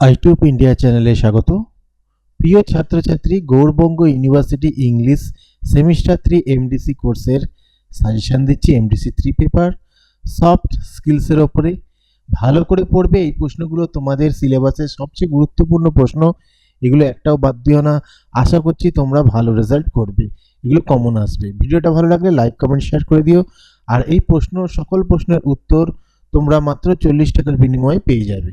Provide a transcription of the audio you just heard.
আইটিউব India চ্যানেলে স্বাগত। প্রিয় ছাত্রছাত্রী, Gour Banga university English semester 3 MDC কোর্সের সাজেশন দিচ্ছি। এমডিসি 3 পেপার সফট স্কিলসের ওপরে ভালো করে পড়বে। এই প্রশ্নগুলো তোমাদের সিলেবাসের সবচেয়ে গুরুত্বপূর্ণ প্রশ্ন, এগুলো একটাও বাদ দিও না। আশা করছি তোমরা ভালো রেজাল্ট করবে, এগুলো কমন আসবে। ভিডিওটা ভালো লাগলে লাইক কমেন্ট শেয়ার করে দিও। আর এই সকল প্রশ্নের উত্তর তোমরা মাত্র 40 টাকার বিনিময়ে পেয়ে যাবে।